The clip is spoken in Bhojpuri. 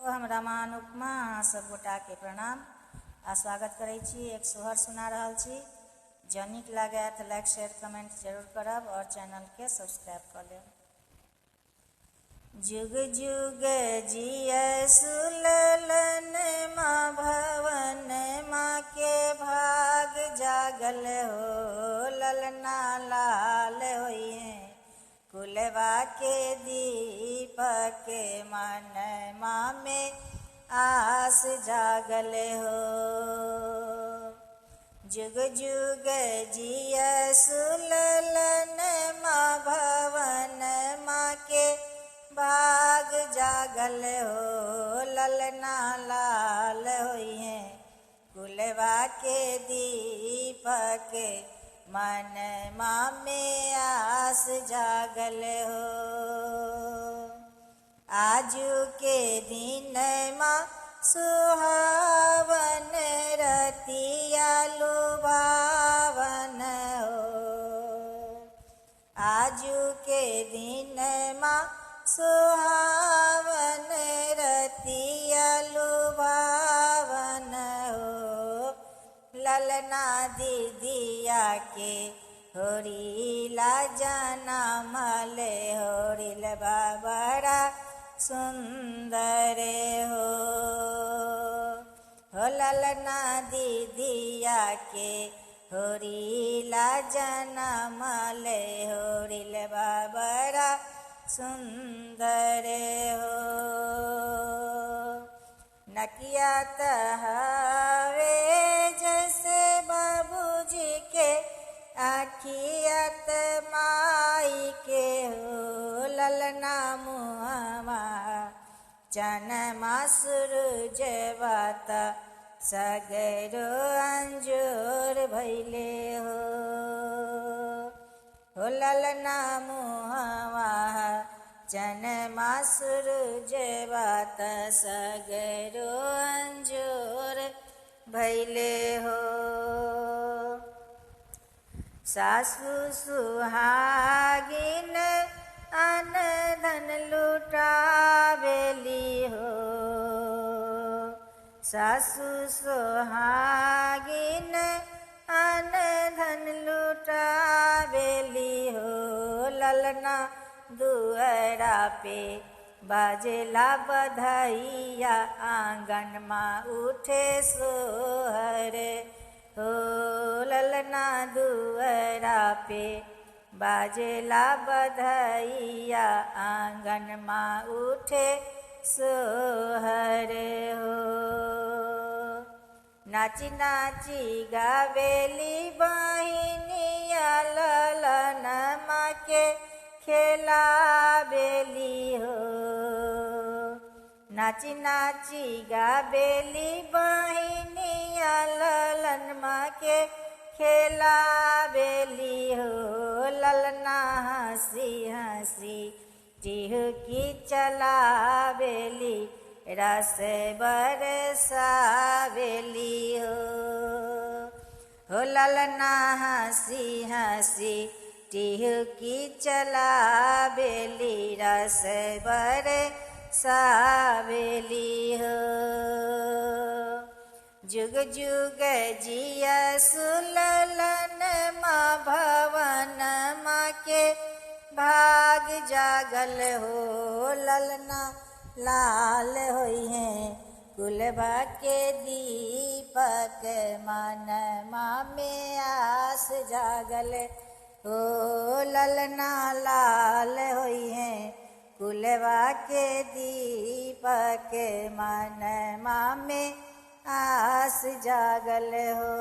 हम रामान उपमा सब गोटा के प्रणाम आ स्वागत करै छी। एक सोहर सुना रहल छी। जँ नीक लागे तो लाइक शेयर कमेंट जरूर करब और चैनल के सब्सक्राइब कर लेब। जुग जुग जिय सुललन माँ भवन माँ के भाग जागल हो, ललना लाल होइए कुलवा के दीपक मन माँ में आस जागल हो। जुग जुग जिय सुललन माँ भवन माँ के भाग जागल हो, ललना लाल होइए कुलवा के दीपक मन माँ में आस जागल हो। आजू के दिन माँ सुहावन रतिया लुभावन हो। आजू के दिन माँ सुहावन रतिया लुभावन हो, ललना दीदिया के होरीला जनम ले होरिल बड़ा सुंदर हो, ललना दीदिया के होरीला जनम ले होरिल बड़ा सुंदर हो। नकिया तहवे जैसे बाबूजी के आखियत माई के हो, ललना मुहवा चनमा सूरज बाता सगरो अंजोर भैले हो, ललना मुहवा चनमा सूरज बाता सगरो अंजोर भैले हो। सासु सुहागिन अन धन लुटावेली हो, सासु सुहागिन अन धन लुटावेली हो, ललना दुअरा पे बाजेला बधाइया आंगन माँ उठे सोहर हो, ललना दुअरा पे बाजेला बधाइया आंगन माँ उठे सोहर हो। नाची नाची गावेली बहिनिया ललन माँ के खेलावेली हो, नाची नाची गावेली बहिनिया ललन माँ के खेलावेली हो, ललना हंसी हंसी टिहकी चलावेली रस बरसावेली हो, ललना हंसी हंसी टिहकी चलावेली रस बरसावेली हो। जुग जुग जिय सुललन माँ भवन माँ के भाग जागल हो, ललना लाल होइए कुलवा के दीपक मन माँ में आस जागल हो, ललना लाल होइए कुलवा के दीपक मन माँ में आस जागल हो।